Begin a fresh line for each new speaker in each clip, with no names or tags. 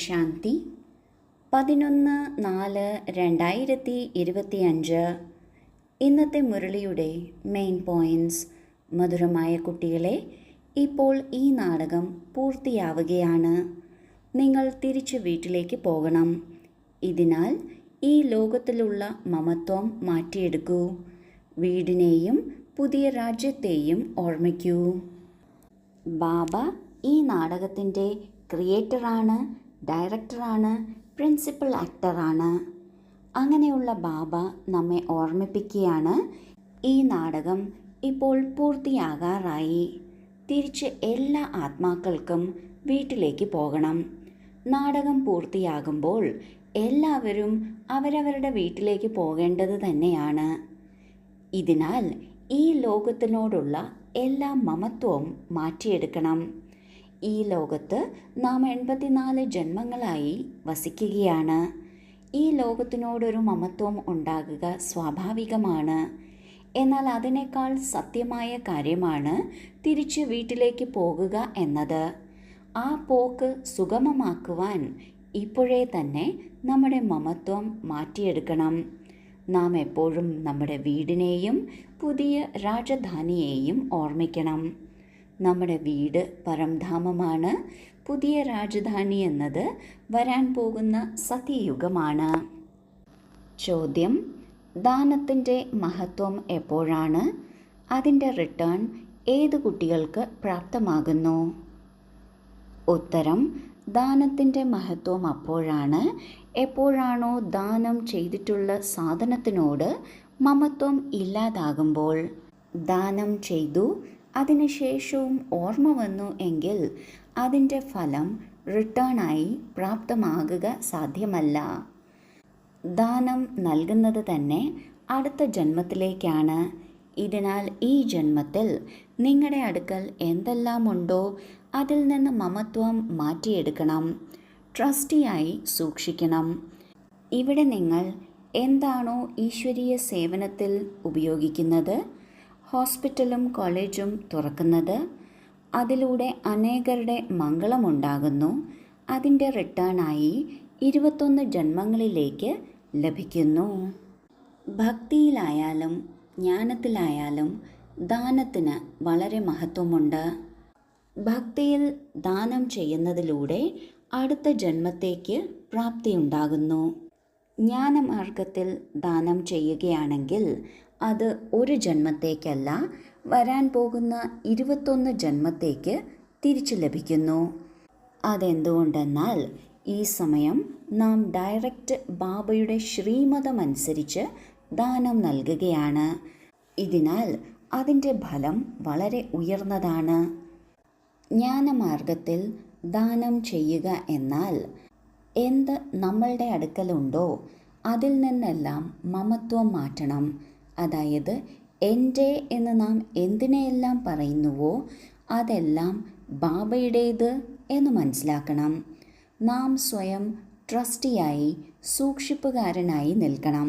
ശാന്തി 11/4/2025. ഇന്നത്തെ മുരളിയുടെ main points. മധുരമായ കുട്ടികളെ, ഇപ്പോൾ ഈ നാടകം പൂർത്തിയാവുകയാണ്. നിങ്ങൾ തിരിച്ച് വീട്ടിലേക്ക് പോകണം. ഇതിനാൽ ഈ ലോകത്തിലുള്ള മമത്വം മാറ്റിയെടുക്കൂ. വീടിനെയും പുതിയ രാജ്യത്തെയും ഓർമ്മിക്കൂ. ബാബ ഈ നാടകത്തിൻ്റെ ക്രിയേറ്ററാണ്, ഡയറക്ടറാണ്, പ്രിൻസിപ്പൽ ആക്ടറാണ്. അങ്ങനെയുള്ള ബാബ നമ്മെ ഓർമ്മിപ്പിക്കുകയാണ്, ഈ നാടകം ഇപ്പോൾ പൂർത്തിയാകാറായി. തിരിച്ച് എല്ലാ ആത്മാക്കൾക്കും വീട്ടിലേക്ക് പോകണം. നാടകം പൂർത്തിയാകുമ്പോൾ എല്ലാവരും അവരവരുടെ വീട്ടിലേക്ക് പോകേണ്ടത് തന്നെയാണ്. ഇതിനാൽ ഈ ലോകത്തിനോടുള്ള എല്ലാ മമത്വവും മാറ്റിയെടുക്കണം. ഈ ലോകത്ത് നാം 84 ജന്മങ്ങളായി വസിക്കുകയാണ്. ഈ ലോകത്തിനോടൊരു മമത്വം ഉണ്ടാകുക സ്വാഭാവികമാണ്. എന്നാൽ അതിനേക്കാൾ സത്യമായ കാര്യമാണ് തിരിച്ച് വീട്ടിലേക്ക് പോകുക എന്നത്. ആ പോക്ക് സുഗമമാക്കുവാൻ ഇപ്പോഴേ തന്നെ നമ്മുടെ മമത്വം മാറ്റിയെടുക്കണം. നാം എപ്പോഴും നമ്മുടെ വീടിനെയും പുതിയ രാജധാനിയെയും ഓർമ്മിക്കണം. നമ്മുടെ വീട് പരംധാമമാണ്. പുതിയ രാജധാനി എന്നത് വരാൻ പോകുന്ന സത്യയുഗമാണ്. ചോദ്യം: ദാനത്തിൻ്റെ മഹത്വം എപ്പോഴാണ്? അതിൻ്റെ റിട്ടേൺ ഏത് കുട്ടികൾക്ക് പ്രാപ്തമാകുന്നു? ഉത്തരം: ദാനത്തിൻ്റെ മഹത്വം അപ്പോഴാണ് എപ്പോഴാണോ ദാനം ചെയ്തിട്ടുള്ള സാധനത്തിനോട് മമത്വം ഇല്ലാതാകുമ്പോൾ. ദാനം ചെയ്തു, അതിനുശേഷവും ഓർമ്മ വന്നു എങ്കിൽ അതിൻ്റെ ഫലം റിട്ടേണായി പ്രാപ്തമാകുക സാധ്യമല്ല. ദാനം നൽകുന്നത് തന്നെ അടുത്ത ജന്മത്തിലേക്കാണ്. ഇതിനാൽ ഈ ജന്മത്തിൽ നിങ്ങളുടെ അടുക്കൽ എന്തെല്ലാമുണ്ടോ അതിൽ നിന്ന് മമത്വം മാറ്റിയെടുക്കണം. ട്രസ്റ്റിയായി സൂക്ഷിക്കണം. ഇവിടെ നിങ്ങൾ എന്താണോ ഈശ്വരീയ സേവനത്തിൽ ഉപയോഗിക്കുന്നത്, ഹോസ്പിറ്റലും കോളേജും തുറക്കുന്നത്, അതിലൂടെ അനേകരുടെ മംഗളമുണ്ടാകുന്നു. അതിൻ്റെ റിട്ടേണായി 21 ജന്മങ്ങളിലേക്ക് ലഭിക്കുന്നു. ഭക്തിയിലായാലും ജ്ഞാനത്തിലായാലും ദാനത്തിന് വളരെ മഹത്വമുണ്ട്. ഭക്തിയിൽ ദാനം ചെയ്യുന്നതിലൂടെ അടുത്ത ജന്മത്തേക്ക് പ്രാപ്തിയുണ്ടാകുന്നു. ജ്ഞാനമാർഗത്തിൽ ദാനം ചെയ്യുകയാണെങ്കിൽ അത് ഒരു ജന്മത്തേക്കല്ല, വരാൻ പോകുന്ന 21 ജന്മത്തേക്ക് തിരിച്ചു ലഭിക്കുന്നു. അതെന്തുകൊണ്ടെന്നാൽ ഈ സമയം നാം ഡയറക്റ്റ് ബാബയുടെ ശ്രീമതമനുസരിച്ച് ദാനം നൽകുകയാണ്. ഇതിനാൽ അതിൻ്റെ ഫലം വളരെ ഉയർന്നതാണ്. ജ്ഞാനമാർഗത്തിൽ ദാനം ചെയ്യുക എന്നാൽ എന്ത് നമ്മളുടെ അടുക്കലുണ്ടോ അതിൽ നിന്നെല്ലാം മമത്വം മാറ്റണം. അതായത് എൻ്റെ എന്ന് നാം എന്തിനെയെല്ലാം പറയുന്നുവോ അതെല്ലാം ബാബയുടേത് എന്ന് മനസ്സിലാക്കണം. നാം സ്വയം ട്രസ്റ്റിയായി സൂക്ഷിപ്പുകാരനായി നിൽക്കണം.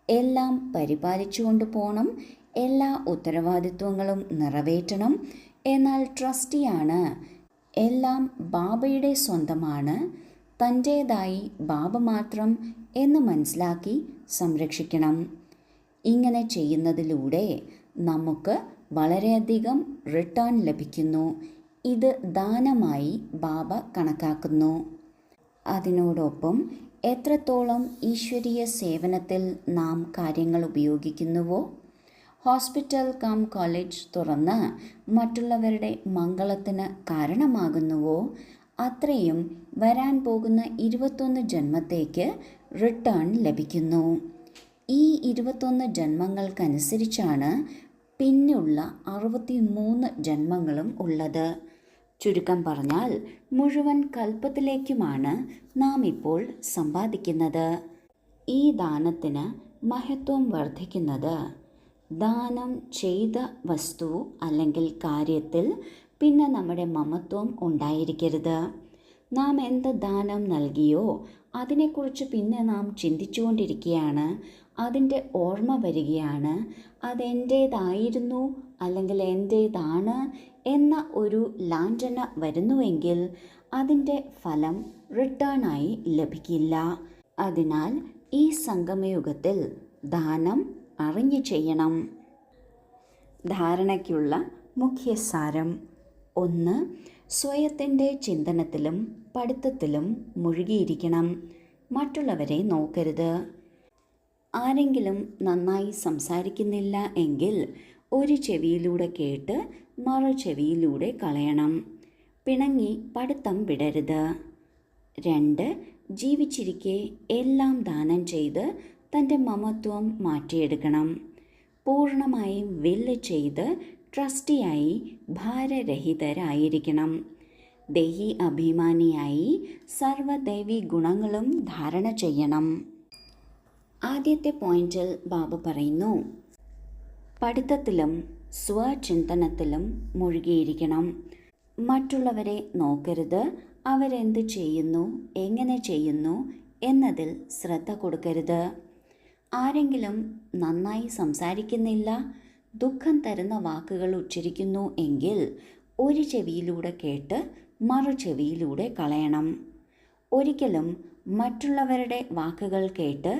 എല്ലാം പരിപാലിച്ചുകൊണ്ട് പോകണം. എല്ലാ ഉത്തരവാദിത്വങ്ങളും നിറവേറ്റണം. എന്നാൽ ട്രസ്റ്റിയാണ്, എല്ലാം ബാബയുടെ സ്വന്തമാണ്, തൻ്റേതായി ബാബ മാത്രം എന്ന് മനസ്സിലാക്കി സംരക്ഷിക്കണം. ഇങ്ങനെ ചെയ്യുന്നതിലൂടെ നമുക്ക് വളരെയധികം റിട്ടേൺ ലഭിക്കുന്നു. ഇത് ദാനമായി ബാബ കണക്കാക്കുന്നു. അതിനോടൊപ്പം എത്രത്തോളം ഈശ്വരീയ സേവനത്തിൽ നാം കാര്യങ്ങൾ ഉപയോഗിക്കുന്നുവോ, ഹോസ്പിറ്റൽ കം കോളേജ് തുറന്ന് മറ്റുള്ളവരുടെ മംഗളത്തിന് കാരണമാകുന്നുവോ, അത്രയും വരാൻ പോകുന്ന 21 ജന്മത്തേക്ക് റിട്ടേൺ ലഭിക്കുന്നു. ഈ 21 ജന്മങ്ങൾക്കനുസരിച്ചാണ് പിന്നുള്ള 63 ജന്മങ്ങളും ഉള്ളത്. ചുരുക്കം പറഞ്ഞാൽ മുഴുവൻ കൽപ്പത്തിലേക്കുമാണ് നാം ഇപ്പോൾ സമ്പാദിക്കുന്നത്. ഈ ദാനത്തിന് മഹത്വം വർദ്ധിക്കുന്നത് ദാനം ചെയ്ത വസ്തു അല്ലെങ്കിൽ കാര്യത്തിൽ പിന്നെ നമ്മുടെ മമത്വം ഉണ്ടായിരിക്കരുത്. നാം എന്ത് ദാനം നൽകിയോ അതിനെക്കുറിച്ച് പിന്നെ നാം ചിന്തിച്ചുകൊണ്ടിരിക്കുകയാണ്. അതിൻ്റെ ഓർമ്മ വരികയാണ്. അതെൻ്റേതായിരുന്നു അല്ലെങ്കിൽ എൻ്റേതാണ് എന്ന ഒരു ലാഞ്ചന വരുന്നുവെങ്കിൽ അതിൻ്റെ ഫലം റിട്ടേണായി ലഭിക്കില്ല. അതിനാൽ ഈ സംഗമയുഗത്തിൽ ദാനം അറിഞ്ഞു ചെയ്യണം. ധാരണയ്ക്കുള്ള മുഖ്യസാരം: 1. സ്വയത്തിൻ്റെ ചിന്തനത്തിലും പഠിത്തത്തിലും മുഴുകിയിരിക്കണം. മറ്റുള്ളവരെ നോക്കരുത്. ആരെങ്കിലും നന്നായി സംസാരിക്കുന്നില്ല എങ്കിൽ ഒരു ചെവിയിലൂടെ കേട്ട് മറു ചെവിയിലൂടെ കളയണം. പിണങ്ങി പഠിത്തം വിടരുത്. 2. ജീവിച്ചിരിക്കെ എല്ലാം ദാനം ചെയ്ത് തൻ്റെ മമത്വം മാറ്റിയെടുക്കണം. പൂർണ്ണമായും വില്ല് ചെയ്ത് ട്രസ്റ്റിയായി ഭാരരഹിതരായിരിക്കണം. ദേഹി അഭിമാനിയായി സർവ്വദൈവി ഗുണങ്ങളും ധാരണ ചെയ്യണം. ആദ്യത്തെ പോയിന്റിൽ ബാബ പറയുന്നു, പഠിത്തത്തിലും സ്വചിന്തനത്തിലും മുഴുകിയിരിക്കണം. മറ്റുള്ളവരെ നോക്കരുത്. അവരെന്ത് ചെയ്യുന്നു, എങ്ങനെ ചെയ്യുന്നു എന്നതിൽ ശ്രദ്ധ കൊടുക്കരുത്. ആരെങ്കിലും നന്നായി സംസാരിക്കുന്നില്ല, ദുഃഖം തരുന്ന വാക്കുകൾ ഉച്ചരിക്കുന്നു എങ്കിൽ ഒരു ചെവിയിലൂടെ കേട്ട് മറു ചെവിയിലൂടെ കളയണം. ഒരിക്കലും മറ്റുള്ളവരുടെ വാക്കുകൾ കേട്ട്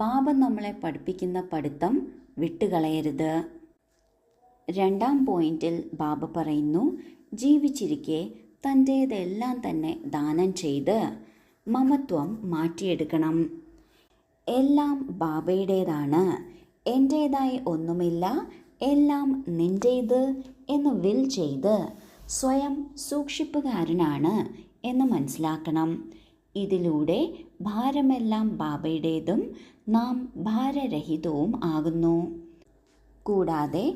ബാബ നമ്മളെ പഠിപ്പിക്കുന്ന പഠിത്തം വിട്ടുകളയരുത്. 2ാം പോയിന്റിൽ ബാബ പറയുന്നു, ജീവിച്ചിരിക്കെ തൻ്റേതെല്ലാം തന്നെ ദാനം ചെയ്ത് മമത്വം മാറ്റിയെടുക്കണം. എല്ലാം ബാബയുടേതാണ്, എൻ്റേതായി ഒന്നുമില്ല, എല്ലാം നിൻ്റേത് എന്ന് വിൽ ചെയ്ത് സ്വയം സൂക്ഷിപ്പുകാരനാണ് എന്ന് മനസ്സിലാക്കണം. ഇതിലൂടെ ഭാരമെല്ലാം ബാബയുടേതും നാം ഭാരരഹിതവും ആകുന്നു. കൂടാതെ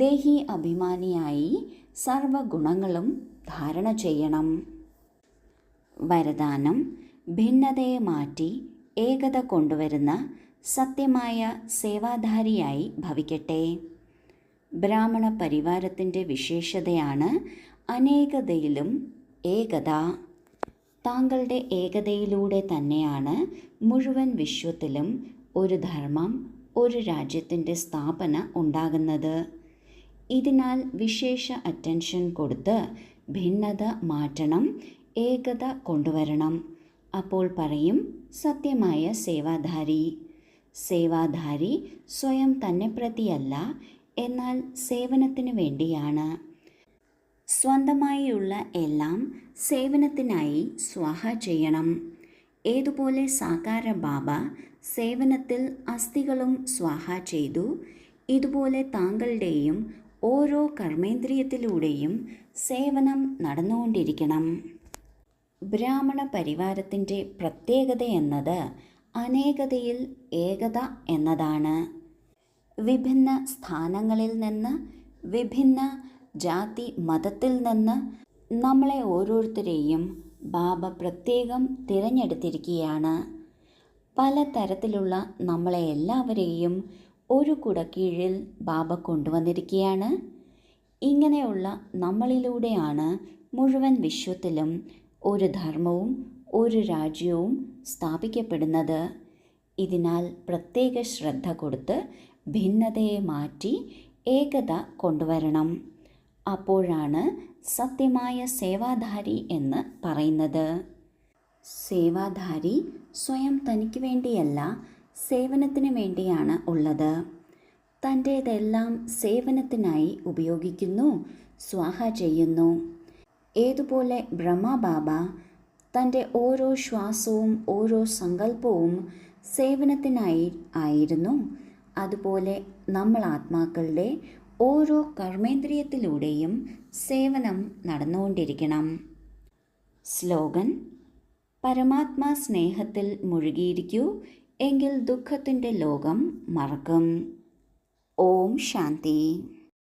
ദേഹി അഭിമാനിയായി സർവഗുണങ്ങളും ധാരണ ചെയ്യണം. വരദാനം: ഭിന്നതയെ മാറ്റി ഏകത കൊണ്ടുവരുന്ന സത്യമായ സേവാധാരിയായി ഭവിക്കട്ടെ. ബ്രാഹ്മണ പരിവാരത്തിൻ്റെ വിശേഷതയാണ് അനേകതയിലും ഏകത. താങ്കളുടെ ഏകതയിലൂടെ തന്നെയാണ് മുഴുവൻ വിശ്വത്തിലും ഒരു ധർമ്മം, ഒരു രാജ്യത്തിൻ്റെ സ്ഥാപന ഉണ്ടാകുന്നത്. ഇതിനാൽ വിശേഷ അറ്റൻഷൻ കൊടുത്ത് ഭിന്നത മാറ്റണം, ഏകത കൊണ്ടുവരണം. അപ്പോൾ പറയും സത്യമായ സേവാധാരി. സേവാധാരി സ്വയം തന്നെ പ്രതിയല്ല, എന്നാൽ സേവനത്തിന് വേണ്ടിയാണ്. സ്വന്തമായുള്ള എല്ലാം സേവനത്തിനായി സ്വാഹ ചെയ്യണം. ഏതുപോലെ സാകാര ബാബ സേവനത്തിൽ അസ്ഥികളും സ്വാഹ ചെയ്തു, ഇതുപോലെ താങ്കളുടെയും ഓരോ കർമ്മേന്ദ്രിയത്തിലൂടെയും സേവനം നടന്നുകൊണ്ടിരിക്കണം. ബ്രാഹ്മണ പരിവാരത്തിൻ്റെ പ്രത്യേകത എന്നത് അനേകതയിൽ ഏകത എന്നതാണ്. വിഭിന്ന സ്ഥാനങ്ങളിൽ നിന്ന്, വിഭിന്ന ജാതി മതത്തിൽ നിന്ന് നമ്മളെ ഓരോരുത്തരെയും ബാബ പ്രത്യേകം തിരഞ്ഞെടുത്തിരിക്കുകയാണ്. പലതരത്തിലുള്ള നമ്മളെ എല്ലാവരെയും ഒരു കുടക്കീഴിൽ ബാബ കൊണ്ടുവന്നിരിക്കുകയാണ്. ഇങ്ങനെയുള്ള നമ്മളിലൂടെയാണ് മുഴുവൻ വിശ്വത്തിലും ഒരു ധർമ്മവും ഒരു രാജ്യവും സ്ഥാപിക്കപ്പെടുന്നത്. ഇതിനാൽ പ്രത്യേക ശ്രദ്ധ കൊടുത്ത് ഭിന്നതയെ മാറ്റി ഏകത കൊണ്ടുവരണം. അപ്പോഴാണ് സത്യമായ സേവാധാരി എന്ന് പറയുന്നത്. സേവാധാരി സ്വയം തനിക്ക് വേണ്ടിയല്ല, സേവനത്തിന് വേണ്ടിയാണ് ഉള്ളത്. തൻ്റേതെല്ലാം സേവനത്തിനായി ഉപയോഗിക്കുന്നു, സ്വാഹ ചെയ്യുന്നു. ഏതുപോലെ ബ്രഹ്മബാബ തൻ്റെ ഓരോ ശ്വാസവും ഓരോ സങ്കല്പവും സേവനത്തിനായി ആയിരുന്നു, അതുപോലെ നമ്മൾ ആത്മാക്കളുടെ ഓരോ കർമ്മേന്ദ്രിയത്തിലൂടെയും സേവനം നടന്നുകൊണ്ടിരിക്കണം. സ്ലോഗൻ: പരമാത്മാ സ്നേഹത്തിൽ മുഴുകിയിരിക്കൂ, എങ്കിൽ ദുഃഖത്തിൻ്റെ ലോകം മറക്കും. ഓം ശാന്തി.